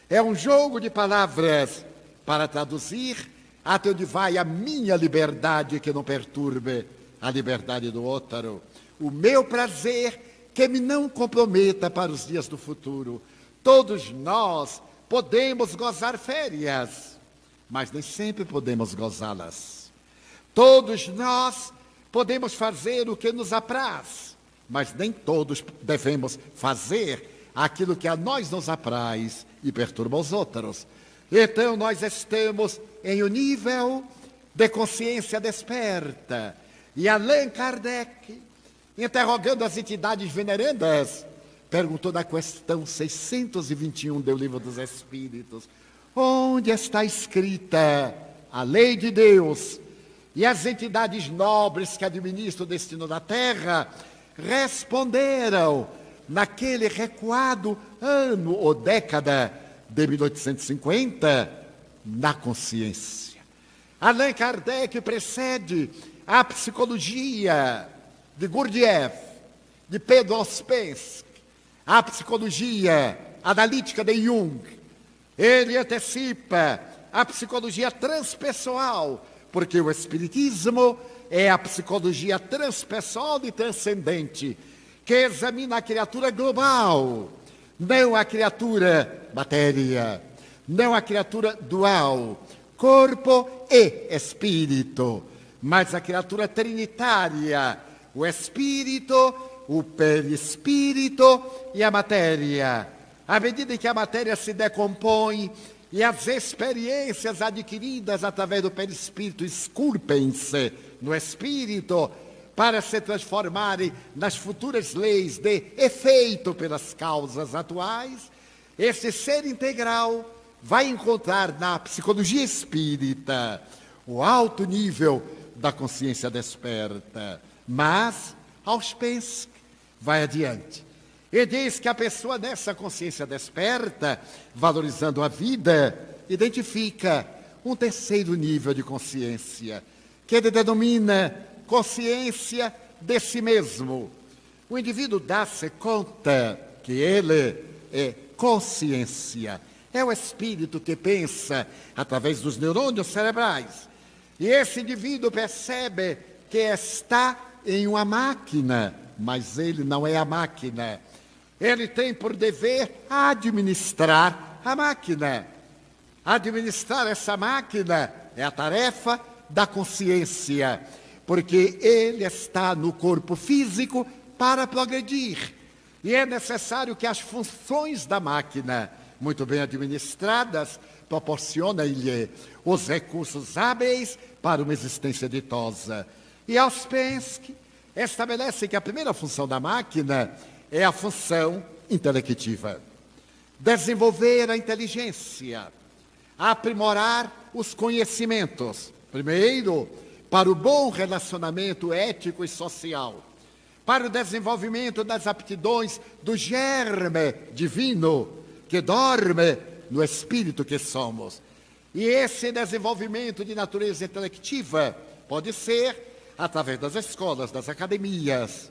É um jogo de palavras para traduzir até onde vai a minha liberdade que não perturbe a liberdade do outro. O meu prazer que me não comprometa para os dias do futuro. Todos nós podemos gozar férias, mas nem sempre podemos gozá-las. Todos nós podemos fazer o que nos apraz, mas nem todos devemos fazer aquilo que a nós nos apraz e perturba os outros. Então nós estamos em um nível de consciência desperta. E Allan Kardec, interrogando as entidades venerandas, perguntou na questão 621 do Livro dos Espíritos: onde está escrita a lei de Deus? E as entidades nobres que administram o destino da terra responderam, naquele recuado ano ou década de 1850, na consciência. Allan Kardec precede a psicologia de Gurdjieff, de Pedro Ouspensky, a psicologia analítica de Jung. Ele antecipa a psicologia transpessoal, porque o Espiritismo é a psicologia transpessoal e transcendente, que examina a criatura global, não a criatura matéria, não a criatura dual, corpo e espírito. Mas a criatura trinitária, o espírito, o perispírito e a matéria. À medida que a matéria se decompõe e as experiências adquiridas através do perispírito esculpem-se no espírito para se transformarem nas futuras leis de efeito pelas causas atuais, esse ser integral vai encontrar na psicologia espírita o alto nível da consciência desperta. Mas Auspensky vai adiante e diz que a pessoa nessa consciência desperta, valorizando a vida, identifica um terceiro nível de consciência, que ele denomina consciência de si mesmo. O indivíduo dá-se conta que ele é consciência. É o espírito que pensa através dos neurônios cerebrais. E esse indivíduo percebe que está em uma máquina, mas ele não é a máquina. Ele tem por dever administrar a máquina. Administrar essa máquina é a tarefa da consciência, porque ele está no corpo físico para progredir. E é necessário que as funções da máquina, muito bem administradas, proporcionem-lhe os recursos hábeis para uma existência ditosa. E Auspensky estabelece que a primeira função da máquina é a função intelectiva. Desenvolver a inteligência, aprimorar os conhecimentos, primeiro, para o bom relacionamento ético e social, para o desenvolvimento das aptidões do germe divino que dorme no espírito que somos. E esse desenvolvimento de natureza intelectiva pode ser através das escolas, das academias,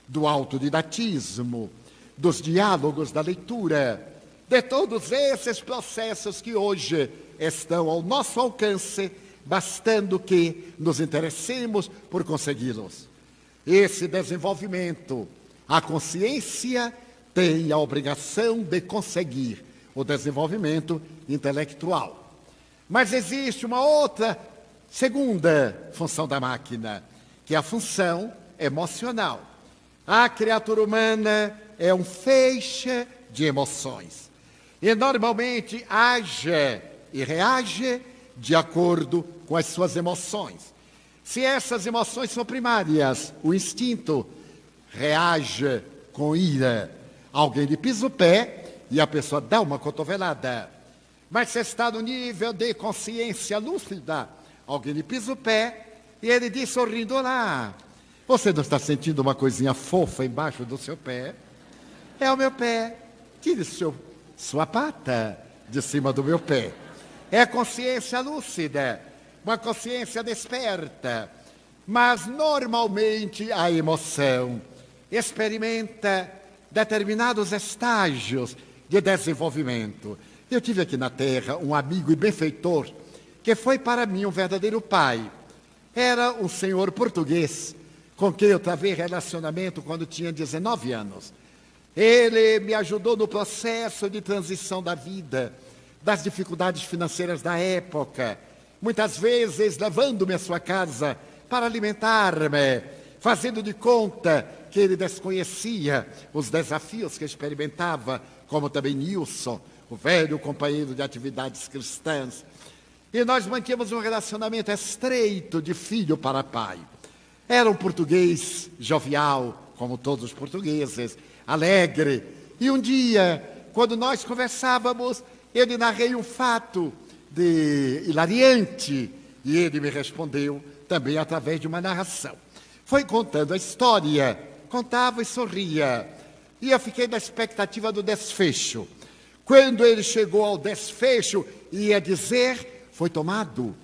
do autodidatismo, dos diálogos da leitura, de todos esses processos que hoje estão ao nosso alcance, bastando que nos interessemos por consegui-los. Esse desenvolvimento, a consciência tem a obrigação de conseguir o desenvolvimento intelectual. Mas existe uma outra, segunda função da máquina, que é a função emocional. A criatura humana é um feixe de emoções. E normalmente age e reage de acordo com as suas emoções. Se essas emoções são primárias, o instinto reage com ira. Alguém lhe pisa o pé e a pessoa dá uma cotovelada. Mas se está no nível de consciência lúcida, alguém lhe pisa o pé e ele diz sorrindo: olá, você não está sentindo uma coisinha fofa embaixo do seu pé? É o meu pé. Tire sua pata de cima do meu pé. É consciência lúcida, uma consciência desperta. Mas normalmente a emoção experimenta determinados estágios de desenvolvimento. Eu tive aqui na Terra um amigo e benfeitor que foi para mim um verdadeiro pai. Era um senhor português com quem eu travei relacionamento quando tinha 19 anos. Ele me ajudou no processo de transição da vida, das dificuldades financeiras da época, muitas vezes levando-me à sua casa para alimentar-me, fazendo de conta que ele desconhecia os desafios que experimentava, como também Nilson, o velho companheiro de atividades cristãs. E nós mantínhamos um relacionamento estreito de filho para pai. Era um português jovial, como todos os portugueses, alegre. E um dia, quando nós conversávamos, eu lhe narrei um fato hilariante e ele me respondeu também através de uma narração. Foi contando a história, contava e sorria. E eu fiquei na expectativa do desfecho. Quando ele chegou ao desfecho, ia dizer, foi tomado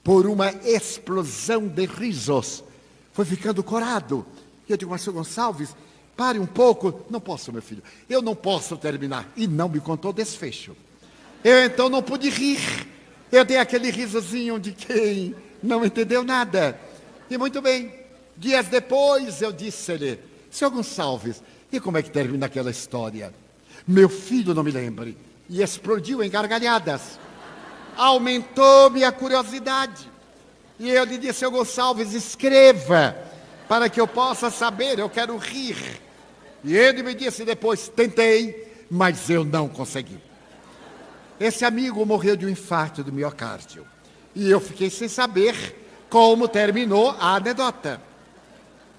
por uma explosão de risos. Foi ficando corado. E eu digo: mas, senhor Gonçalves, pare um pouco. Não posso, meu filho, eu não posso terminar. E não me contou o desfecho. Eu então não pude rir. Eu dei aquele risozinho de quem não entendeu nada. E muito bem, dias depois eu disse-lhe: senhor Gonçalves, e como é que termina aquela história? Meu filho, não me lembre. E explodiu em gargalhadas. aumentou minha curiosidade. E eu lhe disse: seu Gonçalves, escreva, para que eu possa saber, eu quero rir. E ele me disse depois: tentei, mas eu não consegui. Esse amigo morreu de um infarto do miocárdio. E eu fiquei sem saber como terminou a anedota.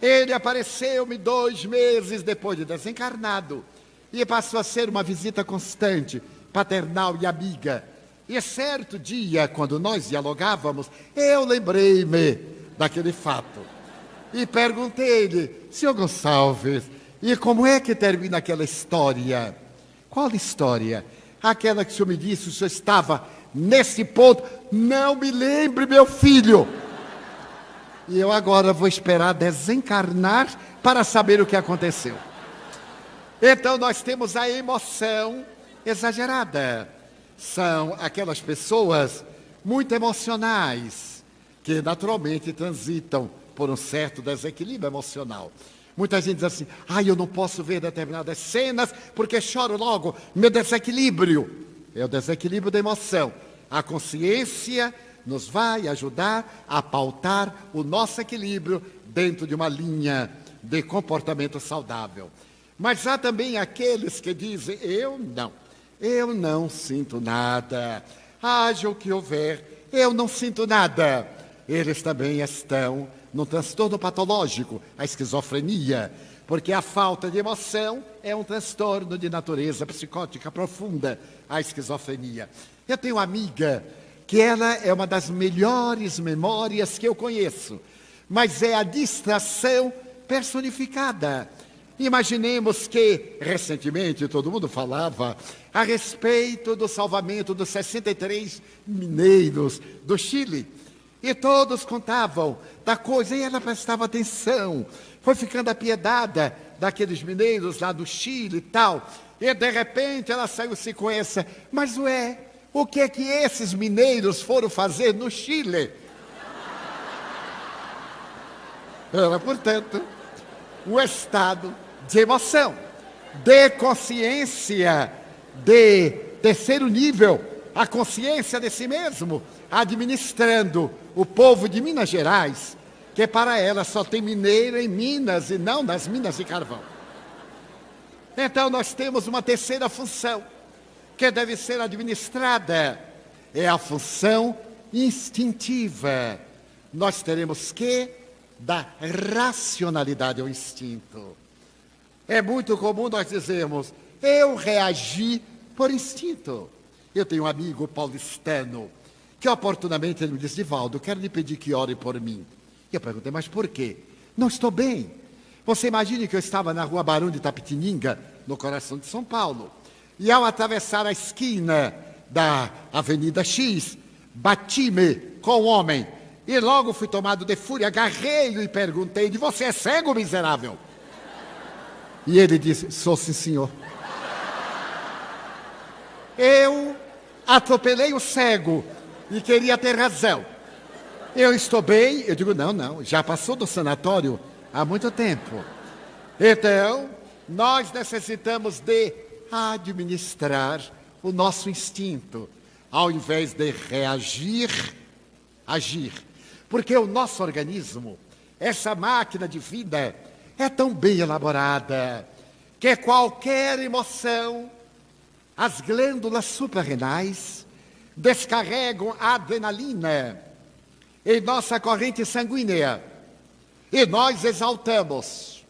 Ele apareceu-me 2 meses depois de desencarnado e passou a ser uma visita constante, paternal e amiga. E certo dia, quando nós dialogávamos, eu lembrei-me daquele fato. E perguntei-lhe: senhor Gonçalves, e como é que termina aquela história? Qual história? Aquela que o senhor me disse, o senhor estava nesse ponto. Não me lembre, meu filho. E eu agora vou esperar desencarnar para saber o que aconteceu. Então nós temos a emoção exagerada. São aquelas pessoas muito emocionais, que naturalmente transitam por um certo desequilíbrio emocional. Muita gente diz assim: eu não posso ver determinadas cenas porque choro logo, meu desequilíbrio. É o desequilíbrio da emoção. A consciência nos vai ajudar a pautar o nosso equilíbrio dentro de uma linha de comportamento saudável. Mas há também aqueles que dizem: eu não sinto nada, haja o que houver, eu não sinto nada. Eles também estão num transtorno patológico, a esquizofrenia, porque a falta de emoção é um transtorno de natureza psicótica profunda, a esquizofrenia. Eu tenho uma amiga que ela é uma das melhores memórias que eu conheço, mas é a distração personificada. Imaginemos que, recentemente, todo mundo falava a respeito do salvamento dos 63 mineiros do Chile. E todos contavam da coisa, e ela prestava atenção. Foi ficando apiedada daqueles mineiros lá do Chile e tal. E, de repente, ela saiu-se com essa: mas, o que é que esses mineiros foram fazer no Chile? Era, portanto, um estado de emoção, de consciência, de terceiro nível, a consciência de si mesmo, administrando o povo de Minas Gerais, que para ela só tem mineiro em Minas e não nas minas de carvão. Então nós temos uma terceira função que deve ser administrada, é a função instintiva. Nós teremos que dar racionalidade ao instinto. É muito comum nós dizermos: eu reagi por instinto. Eu tenho um amigo paulistano que oportunamente ele me disse: Divaldo, quero lhe pedir que ore por mim. E eu perguntei: mas por quê? Não estou bem. Você imagine que eu estava na rua Barão de Itapetininga, no coração de São Paulo, e ao atravessar a esquina da Avenida X, bati-me com um homem, e logo fui tomado de fúria, agarrei-o e perguntei: você é cego, miserável? E ele disse: sou, sim, senhor. Eu atropelei o cego e queria ter razão. Eu estou bem? Eu digo: não, já passou do sanatório há muito tempo. Então, nós necessitamos de administrar o nosso instinto, ao invés de reagir, agir. Porque o nosso organismo, essa máquina de vida, é tão bem elaborada que qualquer emoção, as glândulas suprarrenais descarregam a adrenalina em nossa corrente sanguínea e nós exaltamos.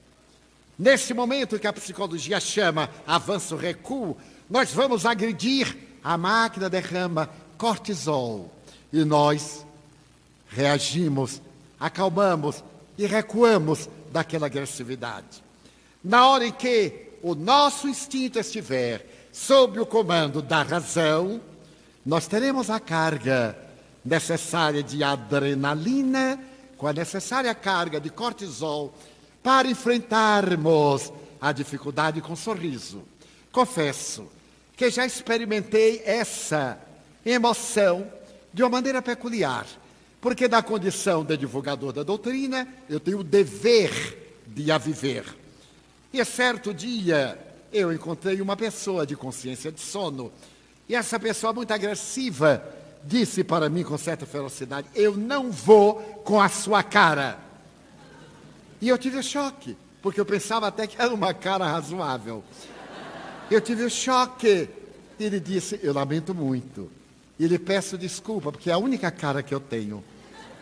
Nesse momento que a psicologia chama avanço-recuo, nós vamos agredir, a máquina derrama cortisol e nós reagimos, acalmamos e recuamos daquela agressividade. Na hora em que o nosso instinto estiver sob o comando da razão, nós teremos a carga necessária de adrenalina com a necessária carga de cortisol para enfrentarmos a dificuldade com sorriso. Confesso que já experimentei essa emoção de uma maneira peculiar, porque na condição de divulgador da doutrina, eu tenho o dever de a viver. E certo dia, eu encontrei uma pessoa de consciência de sono, e essa pessoa muito agressiva disse para mim com certa ferocidade: eu não vou com a sua cara. E eu tive um choque, porque eu pensava até que era uma cara razoável. Eu tive um choque. Ele disse: eu lamento muito. E lhe peço desculpa, porque é a única cara que eu tenho.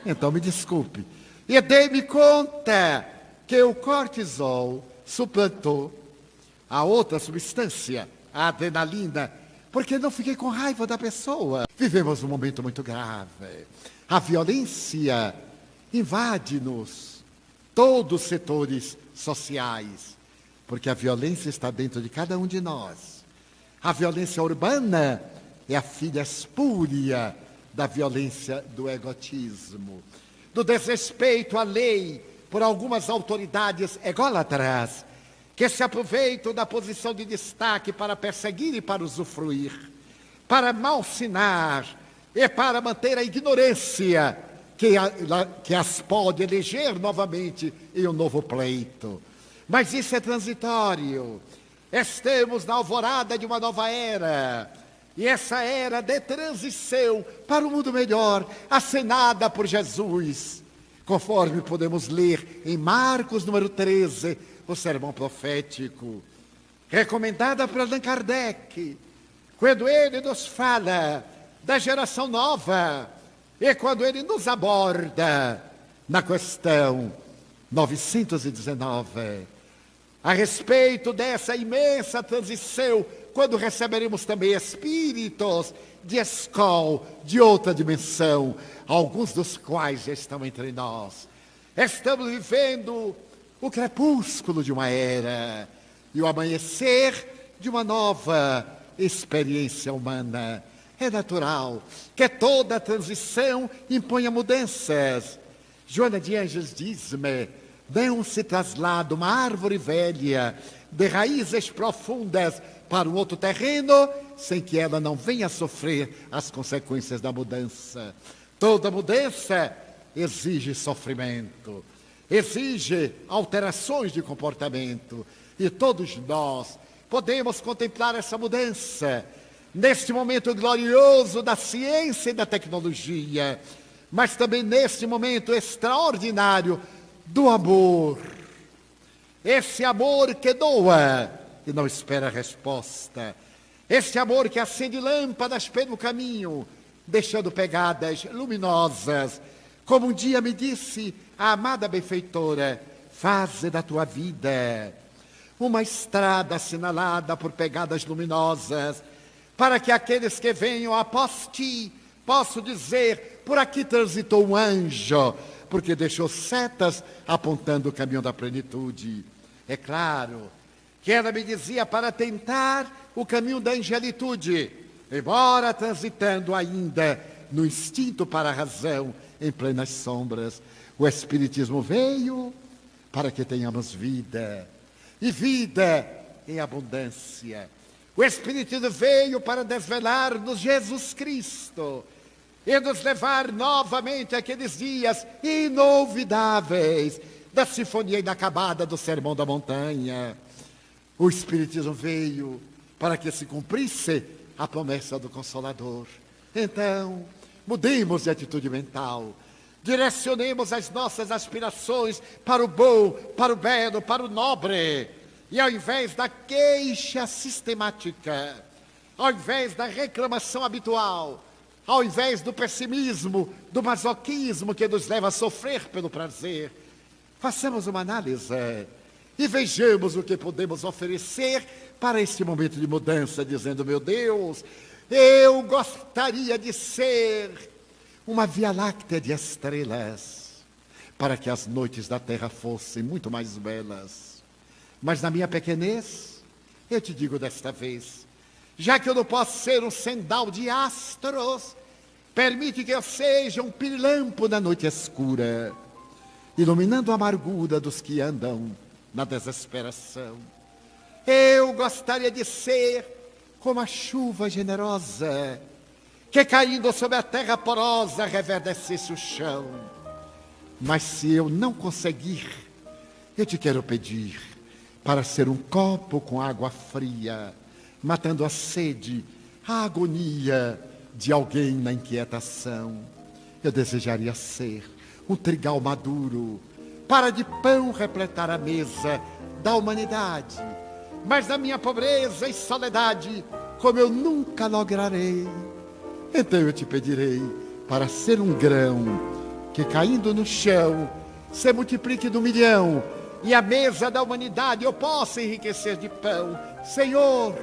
Então me desculpe. E dei-me conta que o cortisol suplantou a outra substância, a adrenalina, porque não fiquei com raiva da pessoa. Vivemos um momento muito grave. A violência invade-nos, todos os setores sociais, porque a violência está dentro de cada um de nós. A violência urbana é a filha espúria da violência do egotismo, do desrespeito à lei por algumas autoridades ególatras, que se aproveitam da posição de destaque para perseguir e para usufruir, para malsinar e para manter a ignorância que as pode eleger novamente em um novo pleito. Mas isso é transitório. Estamos na alvorada de uma nova era, e essa era de transição para um mundo melhor, acenada por Jesus, conforme podemos ler em Marcos, número 13, o sermão profético, recomendada por Allan Kardec, quando ele nos fala da geração nova, e quando ele nos aborda na questão 919, a respeito dessa imensa transição, quando receberemos também espíritos de escola, de outra dimensão, alguns dos quais já estão entre nós. Estamos vivendo o crepúsculo de uma era e o amanhecer de uma nova experiência humana. É natural que toda transição imponha mudanças. Joana de Ângeles diz-me: não se traslada uma árvore velha de raízes profundas para um outro terreno sem que ela não venha a sofrer as consequências da mudança. Toda mudança exige sofrimento, exige alterações de comportamento, e todos nós podemos contemplar essa mudança neste momento glorioso da ciência e da tecnologia, mas também neste momento extraordinário do amor. Esse amor que doa e não espera resposta. Esse amor que acende lâmpadas pelo caminho, deixando pegadas luminosas. Como um dia me disse a amada benfeitora: faze da tua vida uma estrada assinalada por pegadas luminosas, para que aqueles que venham após ti possam dizer: por aqui transitou um anjo, porque deixou setas apontando o caminho da plenitude. É claro que ela me dizia para tentar o caminho da angelitude, embora transitando ainda no instinto para a razão, em plenas sombras. O Espiritismo veio para que tenhamos vida, e vida em abundância. O Espiritismo veio para desvelar-nos Jesus Cristo e nos levar novamente àqueles dias inolvidáveis da sinfonia inacabada do Sermão da Montanha. O Espiritismo veio para que se cumprisse a promessa do Consolador. Então, mudemos de atitude mental, direcionemos as nossas aspirações para o bom, para o belo, para o nobre, e ao invés da queixa sistemática, ao invés da reclamação habitual, ao invés do pessimismo, do masoquismo que nos leva a sofrer pelo prazer, façamos uma análise e vejamos o que podemos oferecer para este momento de mudança, dizendo: meu Deus, eu gostaria de ser uma Via Láctea de estrelas, para que as noites da terra fossem muito mais belas. Mas na minha pequenez, eu te digo desta vez, já que eu não posso ser um sendal de astros, permite que eu seja um pirilampo na noite escura, iluminando a amargura dos que andam na desesperação. Eu gostaria de ser como a chuva generosa, que caindo sobre a terra porosa reverdecesse o chão. Mas se eu não conseguir, eu te quero pedir para ser um copo com água fria, matando a sede, a agonia, de alguém na inquietação. Eu desejaria ser um trigal maduro, para de pão repletar a mesa da humanidade. Mas na minha pobreza e soledade, como eu nunca lograrei, então eu te pedirei para ser um grão que, caindo no chão, se multiplique do milhão, e a mesa da humanidade eu possa enriquecer de pão. Senhor,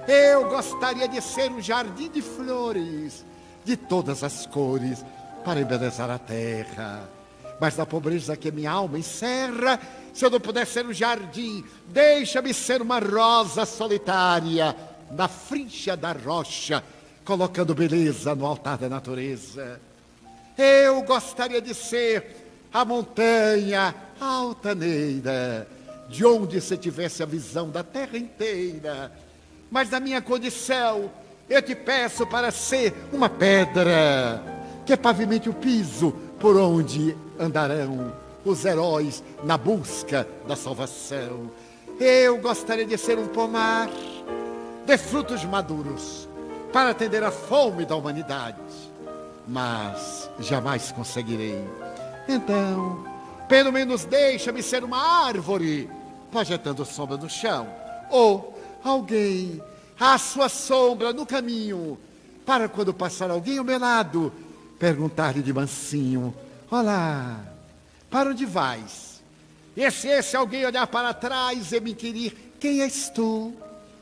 eu gostaria de ser um jardim de flores, de todas as cores, para embelezar a terra. Mas na pobreza que minha alma encerra, se eu não puder ser um jardim, deixa-me ser uma rosa solitária, na frincha da rocha, colocando beleza no altar da natureza. Eu gostaria de ser a montanha altaneira, de onde se tivesse a visão da terra inteira. Mas na minha condição, eu te peço para ser uma pedra, que pavimente o piso por onde andarão os heróis na busca da salvação. Eu gostaria de ser um pomar de frutos maduros, para atender a fome da humanidade, mas jamais conseguirei. Então, pelo menos deixa-me ser uma árvore, projetando sombra no chão, ou alguém, à sua sombra no caminho, para quando passar alguém ao meu lado, perguntar-lhe de mansinho: olá, para onde vais? E se esse alguém olhar para trás e me inquirir: quem és tu?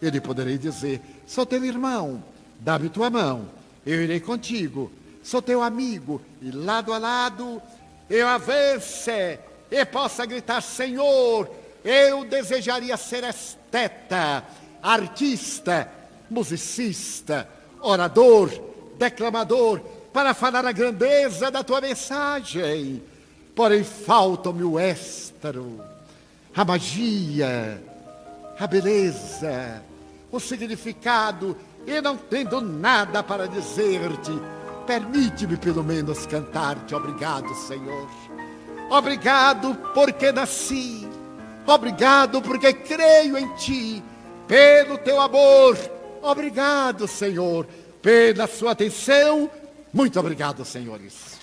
Eu lhe poderei dizer: sou teu irmão, dá-me tua mão, eu irei contigo. Sou teu amigo, e lado a lado eu avance e possa gritar: Senhor, eu desejaria ser esteta, artista, musicista, orador, declamador, para falar a grandeza da tua mensagem. Porém falta-me o éstero, a magia, a beleza, o significado, e não tendo nada para dizer-te, permite-me pelo menos cantar-te: obrigado, Senhor. Obrigado porque nasci, obrigado porque creio em ti, pelo teu amor. Obrigado, Senhor, pela sua atenção. Muito obrigado, senhores.